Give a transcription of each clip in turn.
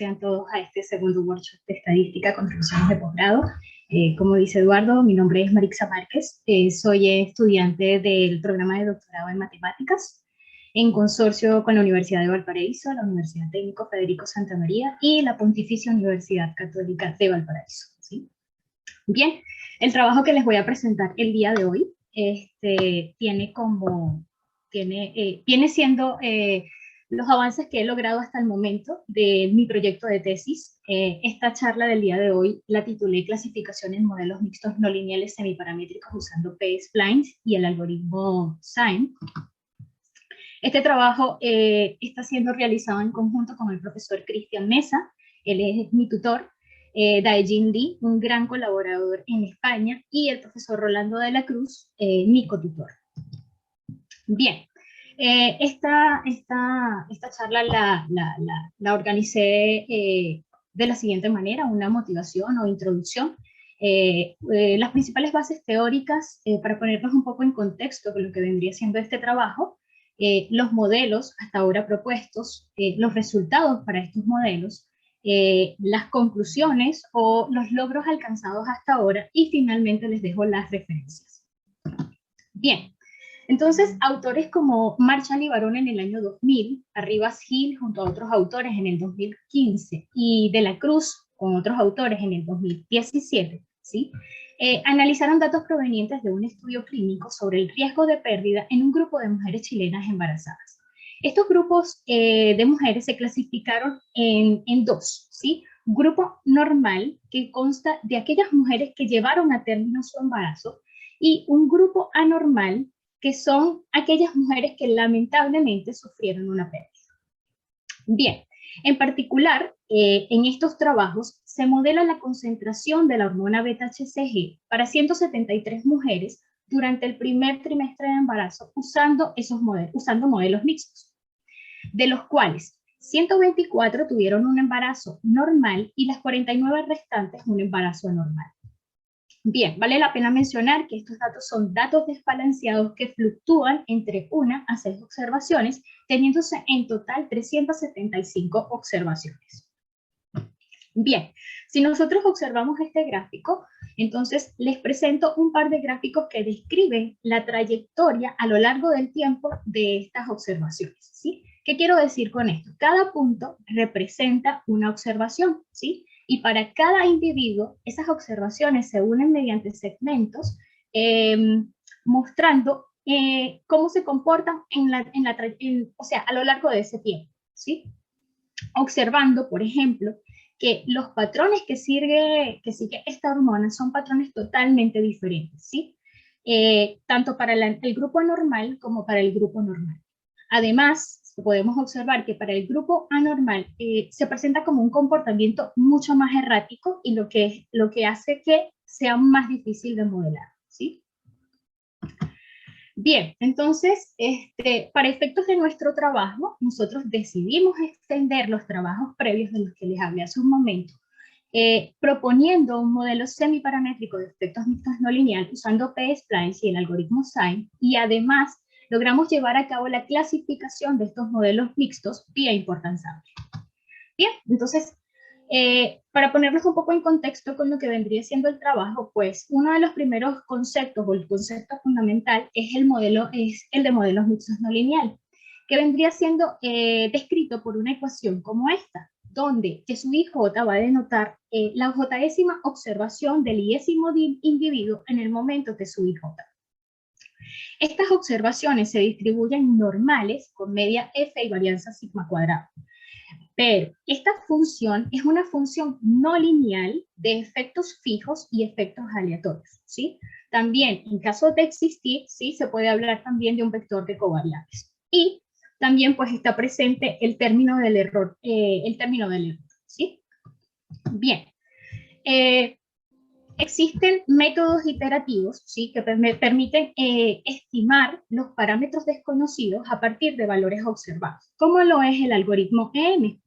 sean todos a este segundo workshop de estadística, contribuciones de posgrado. Como dice Eduardo, mi nombre es Marixa Márquez, soy estudiante del programa de doctorado en matemáticas en consorcio con la Universidad de Valparaíso, la Universidad Técnico Federico Santa María y la Pontificia Universidad Católica de Valparaíso, ¿sí? Bien, el trabajo que les voy a presentar el día de hoy viene siendo los avances que he logrado hasta el momento de mi proyecto de tesis. Esta charla del día de hoy la titulé Clasificación en modelos mixtos no lineales semiparamétricos usando p-splines y el algoritmo SIME. Este trabajo está siendo realizado en conjunto con el profesor Cristian Mesa, él es mi tutor, Daejin Lee, un gran colaborador en España, y el profesor Rolando de la Cruz, mi cotutor. Bien, esta charla la organicé de la siguiente manera, una motivación o introducción. Las principales bases teóricas, para ponernos un poco en contexto con lo que vendría siendo este trabajo, los modelos hasta ahora propuestos, los resultados para estos modelos, las conclusiones o los logros alcanzados hasta ahora, y finalmente les dejo las referencias. Bien, entonces autores como Marshall y Barón en el año 2000, Arribas Hill junto a otros autores en el 2015 y De la Cruz con otros autores en el 2017, ¿sí? Analizaron datos provenientes de un estudio clínico sobre el riesgo de pérdida en un grupo de mujeres chilenas embarazadas. Estos grupos de mujeres se clasificaron en dos, ¿sí? Un grupo normal, que consta de aquellas mujeres que llevaron a término su embarazo, y un grupo anormal, que son aquellas mujeres que lamentablemente sufrieron una pérdida. Bien, en particular, en estos trabajos se modela la concentración de la hormona beta-HCG para 173 mujeres durante el primer trimestre de embarazo usando modelos mixtos, de los cuales 124 tuvieron un embarazo normal y las 49 restantes un embarazo anormal. Bien, vale la pena mencionar que estos datos son datos desbalanceados que fluctúan entre 1 a 6 observaciones, teniéndose en total 375 observaciones. Bien, si nosotros observamos este gráfico, entonces les presento un par de gráficos que describen la trayectoria a lo largo del tiempo de estas observaciones, ¿sí? ¿Qué quiero decir con esto? Cada punto representa una observación, ¿sí? Y para cada individuo, esas observaciones se unen mediante segmentos, mostrando cómo se comportan a lo largo de ese tiempo, ¿sí? Observando, por ejemplo, que los patrones que sigue esta hormona son patrones totalmente diferentes, ¿sí? Tanto para el grupo anormal como para el grupo normal. Además, podemos observar que para el grupo anormal se presenta como un comportamiento mucho más errático, y lo que hace que sea más difícil de modelar, ¿sí? Bien, entonces, para efectos de nuestro trabajo, nosotros decidimos extender los trabajos previos de los que les hablé hace un momento, proponiendo un modelo semiparamétrico de efectos mixtos no lineales usando p-splines y el algoritmo SIME, y además logramos llevar a cabo la clasificación de estos modelos mixtos vía importancia amplia. Bien, entonces, para ponerlos un poco en contexto con lo que vendría siendo el trabajo, pues uno de los primeros conceptos, o el concepto fundamental, es el de modelos mixtos no lineales, que vendría siendo descrito por una ecuación como esta, donde que su IJ va a denotar la jésima observación del iésimo individuo en el momento que su IJ. Estas observaciones se distribuyen normales con media F y varianza sigma cuadrada. Pero esta función es una función no lineal de efectos fijos y efectos aleatorios, ¿sí? También, en caso de existir, ¿sí? Se puede hablar también de un vector de covariables. Y también pues está presente el término del error, ¿sí? Bien. Existen métodos iterativos, ¿sí? Que me permiten estimar los parámetros desconocidos a partir de valores observados, como lo es el algoritmo EM,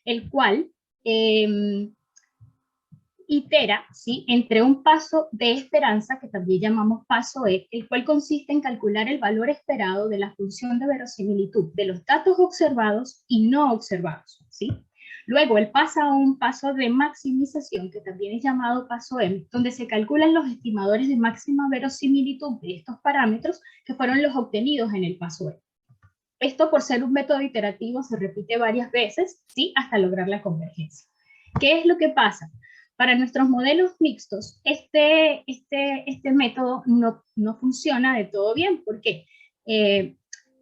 el cual itera, ¿sí? Entre un paso de esperanza, que también llamamos paso E, el cual consiste en calcular el valor esperado de la función de verosimilitud de los datos observados y no observados, ¿sí? Luego él pasa a un paso de maximización, que también es llamado paso M, donde se calculan los estimadores de máxima verosimilitud de estos parámetros que fueron los obtenidos en el paso M. Esto, por ser un método iterativo, se repite varias veces, ¿sí? Hasta lograr la convergencia. ¿Qué es lo que pasa? Para nuestros modelos mixtos, este método no funciona de todo bien. ¿Por qué?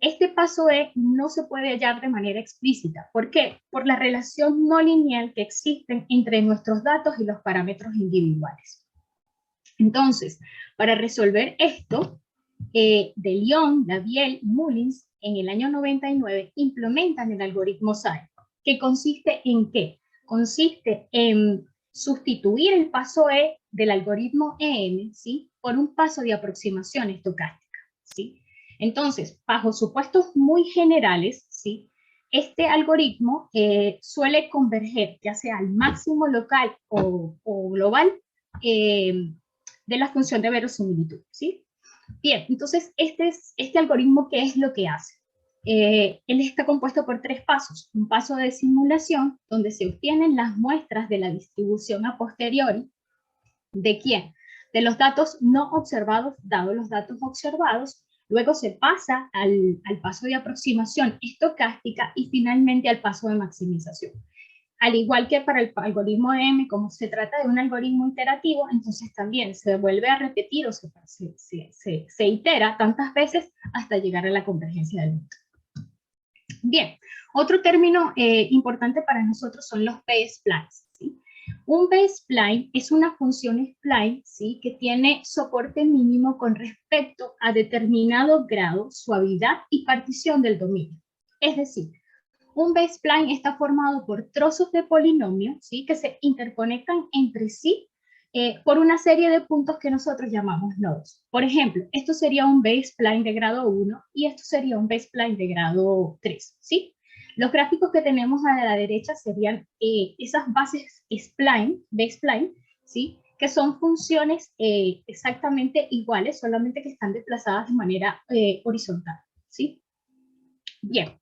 Este paso E no se puede hallar de manera explícita. ¿Por qué? Por la relación no lineal que existe entre nuestros datos y los parámetros individuales. Entonces, para resolver esto, de Lyon, Daviel y Mullins, en el año 99, implementan el algoritmo SAE, que consiste en ¿qué? Consiste en sustituir el paso E del algoritmo EM, ¿sí? Por un paso de aproximación estocástica, ¿sí? Entonces, bajo supuestos muy generales, ¿sí? Este algoritmo suele converger ya sea al máximo local o global de la función de verosimilitud, ¿sí? Bien, entonces este algoritmo, ¿qué es lo que hace? Él está compuesto por 3 pasos. Un paso de simulación, donde se obtienen las muestras de la distribución a posteriori. ¿De quién? De los datos no observados, dados los datos observados. Luego se pasa al paso de aproximación estocástica y finalmente al paso de maximización. Al igual que para el algoritmo M, como se trata de un algoritmo iterativo, entonces también se vuelve a repetir o se itera tantas veces hasta llegar a la convergencia del método. Bien, otro término importante para nosotros son los B-splines, ¿sí? Un B-spline es una función spline, ¿sí? Que tiene soporte mínimo con respecto a determinado grado, suavidad y partición del dominio. Es decir, un B-spline está formado por trozos de polinomio, ¿sí? Que se interconectan entre sí por una serie de puntos que nosotros llamamos nodos. Por ejemplo, esto sería un B-spline de grado 1 y esto sería un B-spline de grado 3, ¿sí? Los gráficos que tenemos a la derecha serían esas bases spline, B-spline, ¿sí? Que son funciones exactamente iguales, solamente que están desplazadas de manera horizontal, ¿sí? Bien.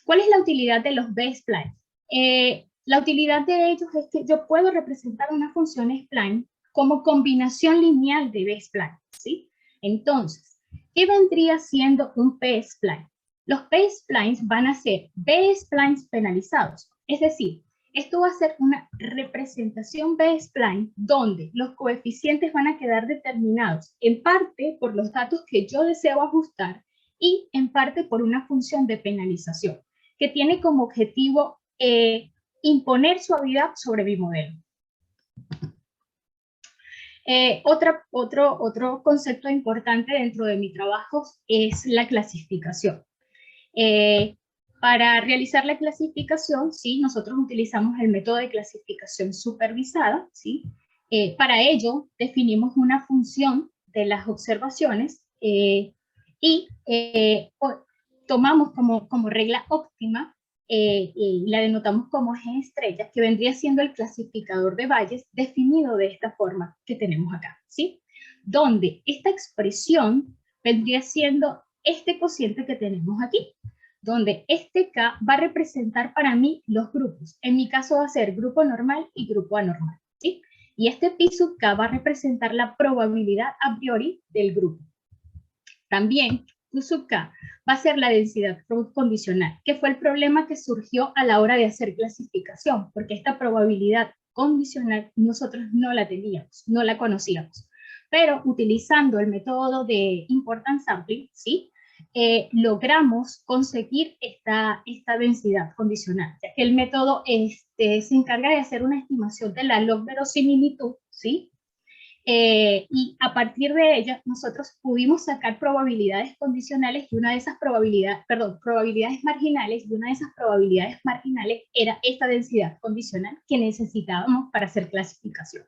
¿Cuál es la utilidad de los B-splines? La utilidad de ellos es que yo puedo representar una función spline como combinación lineal de B-splines, ¿sí? Entonces, ¿qué vendría siendo un P-spline? Los P-splines van a ser B-splines penalizados, es decir, esto va a ser una representación B-spline donde los coeficientes van a quedar determinados en parte por los datos que yo deseo ajustar y en parte por una función de penalización que tiene como objetivo imponer suavidad sobre mi modelo. Otro concepto importante dentro de mi trabajo es la clasificación. Para realizar la clasificación, ¿sí? Nosotros utilizamos el método de clasificación supervisada, ¿sí? Para ello, definimos una función de las observaciones y tomamos como regla óptima y la denotamos como G estrella, que vendría siendo el clasificador de Bayes definido de esta forma que tenemos acá, ¿sí? Donde esta expresión vendría siendo este cociente que tenemos aquí, donde este K va a representar para mí los grupos. En mi caso va a ser grupo normal y grupo anormal, ¿sí? Y este pi sub K va a representar la probabilidad a priori del grupo. También Q sub K va a ser la densidad condicional, que fue el problema que surgió a la hora de hacer clasificación, porque esta probabilidad condicional nosotros no la teníamos, no la conocíamos. Pero utilizando el método de importance sampling, ¿sí? Logramos conseguir esta densidad condicional, ya que el método se encarga de hacer una estimación de la log verosimilitud, ¿sí? Y a partir de ella nosotros pudimos sacar probabilidades condicionales y una de esas probabilidades marginales, y una de esas probabilidades marginales era esta densidad condicional que necesitábamos para hacer clasificación.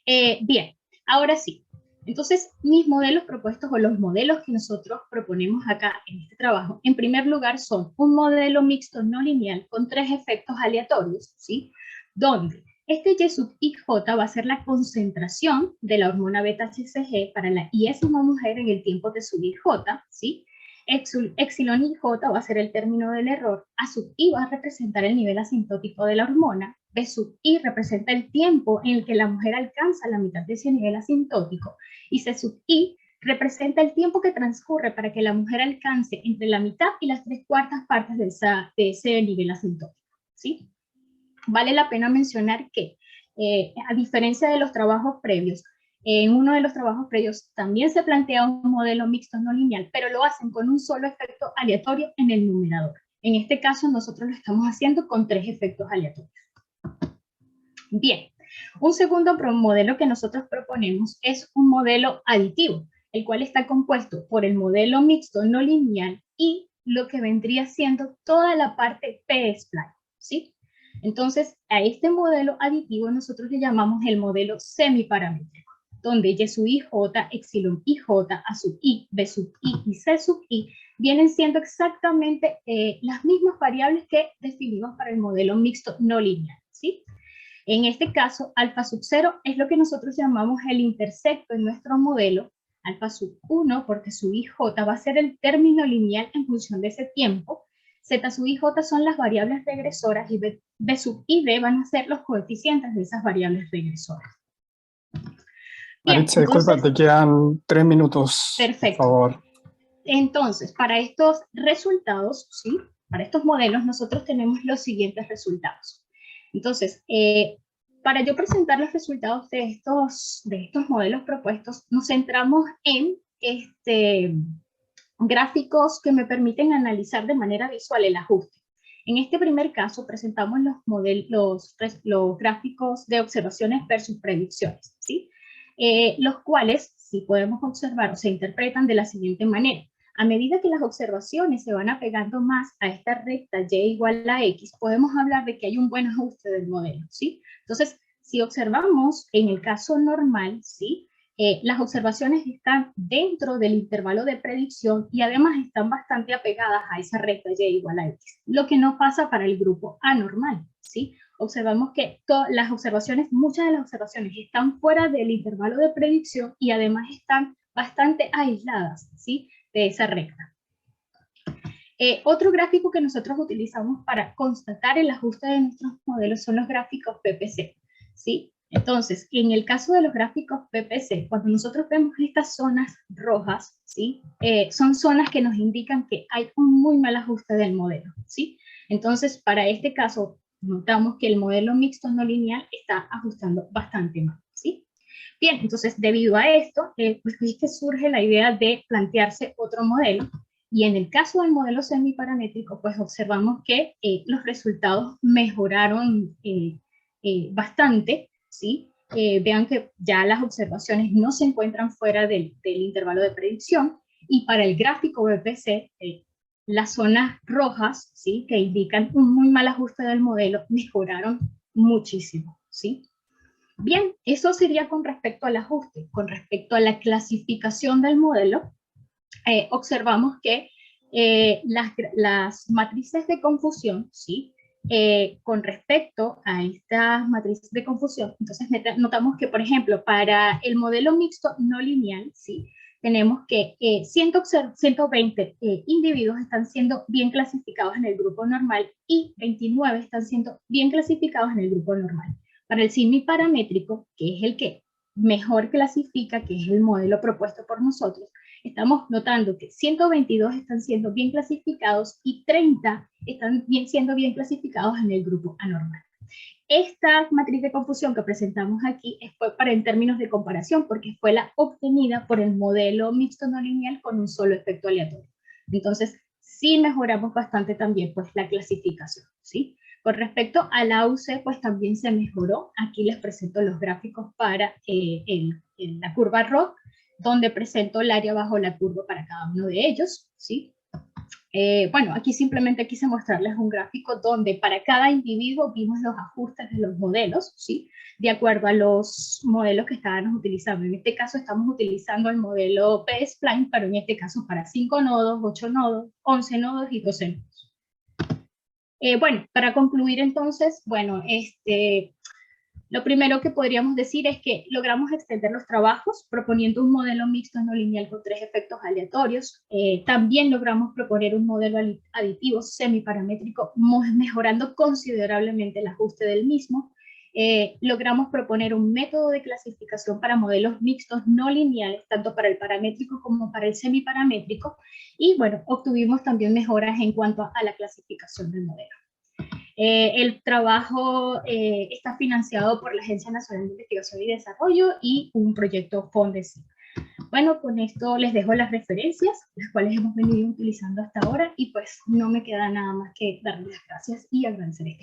Bien, ahora sí. Entonces, mis modelos propuestos o los modelos que nosotros proponemos acá en este trabajo, en primer lugar son un modelo mixto no lineal con 3 efectos aleatorios, ¿sí? Donde este Y sub IJ va a ser la concentración de la hormona beta-HCG para la iésima mujer en el tiempo de sub IJ, ¿sí? Epsilon y J va a ser el término del error, A sub I va a representar el nivel asintótico de la hormona, B sub I representa el tiempo en el que la mujer alcanza la mitad de ese nivel asintótico, y C sub I representa el tiempo que transcurre para que la mujer alcance entre la mitad y las 3/4 partes de ese nivel asintótico, ¿sí? Vale la pena mencionar que, a diferencia de los trabajos previos, en uno de los trabajos previos también se plantea un modelo mixto no lineal, pero lo hacen con un solo efecto aleatorio en el numerador. En este caso nosotros lo estamos haciendo con 3 efectos aleatorios. Bien, un segundo modelo que nosotros proponemos es un modelo aditivo, el cual está compuesto por el modelo mixto no lineal y lo que vendría siendo toda la parte P-spline, ¿sí? Entonces, a este modelo aditivo nosotros le llamamos el modelo semiparamétrico, donde Y sub I, J, epsilon I, J, A sub I, B sub I y C sub I vienen siendo exactamente las mismas variables que definimos para el modelo mixto no lineal, ¿sí? En este caso, alfa sub 0 es lo que nosotros llamamos el intersecto en nuestro modelo, alfa sub 1 porque sub I, J va a ser el término lineal en función de ese tiempo, Z sub I, J son las variables regresoras y B sub I, D van a ser los coeficientes de esas variables regresoras. Bien, Maritza, disculpa, te quedan 3 minutos, perfecto. por favor. Entonces, para estos resultados, ¿sí? Para estos modelos, nosotros tenemos los siguientes resultados. Entonces, para yo presentar los resultados de estos modelos propuestos, nos centramos en gráficos que me permiten analizar de manera visual el ajuste. En este primer caso presentamos los gráficos de observaciones versus predicciones, ¿sí? Los cuales, si podemos observar, se interpretan de la siguiente manera. A medida que las observaciones se van apegando más a esta recta y igual a x, podemos hablar de que hay un buen ajuste del modelo, ¿sí? Entonces, si observamos en el caso normal, ¿sí? Las observaciones están dentro del intervalo de predicción y además están bastante apegadas a esa recta y igual a x, lo que no pasa para el grupo anormal, ¿sí? Observamos que muchas de las observaciones están fuera del intervalo de predicción y además están bastante aisladas, ¿sí? De esa recta. Otro gráfico que nosotros utilizamos para constatar el ajuste de nuestros modelos son los gráficos PPC, ¿sí? Entonces, en el caso de los gráficos PPC, cuando nosotros vemos estas zonas rojas, ¿sí? Son zonas que nos indican que hay un muy mal ajuste del modelo, ¿sí? Entonces, para este caso, notamos que el modelo mixto no lineal está ajustando bastante mal, ¿sí? Bien, entonces, debido a esto, pues es que surge la idea de plantearse otro modelo, y en el caso del modelo semiparamétrico, pues observamos que los resultados mejoraron bastante, ¿sí? Vean que ya las observaciones no se encuentran fuera del intervalo de predicción, y para el gráfico BPC, las zonas rojas, ¿sí? Que indican un muy mal ajuste del modelo, mejoraron muchísimo, ¿sí? Bien, eso sería con respecto al ajuste. Con respecto a la clasificación del modelo, observamos que las matrices de confusión, ¿sí? Con respecto a estas matrices de confusión, entonces notamos que, por ejemplo, para el modelo mixto no lineal, ¿sí? Tenemos que 120 individuos están siendo bien clasificados en el grupo normal y 29 están siendo bien clasificados en el grupo normal. Para el semiparamétrico, que es el que mejor clasifica, que es el modelo propuesto por nosotros, estamos notando que 122 están siendo bien clasificados y 30 están siendo bien clasificados en el grupo anormal. Esta matriz de confusión que presentamos aquí fue en términos de comparación, porque fue la obtenida por el modelo mixto no lineal con un solo efecto aleatorio. Entonces, sí mejoramos bastante también pues la clasificación, ¿sí? Con respecto a la AUC, pues también se mejoró. Aquí les presento los gráficos para la curva ROC, donde presento el área bajo la curva para cada uno de ellos, ¿sí? Bueno, aquí simplemente quise mostrarles un gráfico donde para cada individuo vimos los ajustes de los modelos, ¿sí? De acuerdo a los modelos que estábamos utilizando. En este caso estamos utilizando el modelo P-spline, pero en este caso para 5 nodos, 8 nodos, 11 nodos y 12 nodos. Bueno, para concluir entonces, bueno, Lo primero que podríamos decir es que logramos extender los trabajos proponiendo un modelo mixto no lineal con 3 efectos aleatorios. También logramos proponer un modelo aditivo semiparamétrico, mejorando considerablemente el ajuste del mismo. Logramos proponer un método de clasificación para modelos mixtos no lineales, tanto para el paramétrico como para el semiparamétrico. Y bueno, obtuvimos también mejoras en cuanto a la clasificación del modelo. El trabajo está financiado por la Agencia Nacional de Investigación y Desarrollo y un proyecto FONDESIG. Bueno, con esto les dejo las referencias, las cuales hemos venido utilizando hasta ahora, y pues no me queda nada más que darles las gracias y agradecer este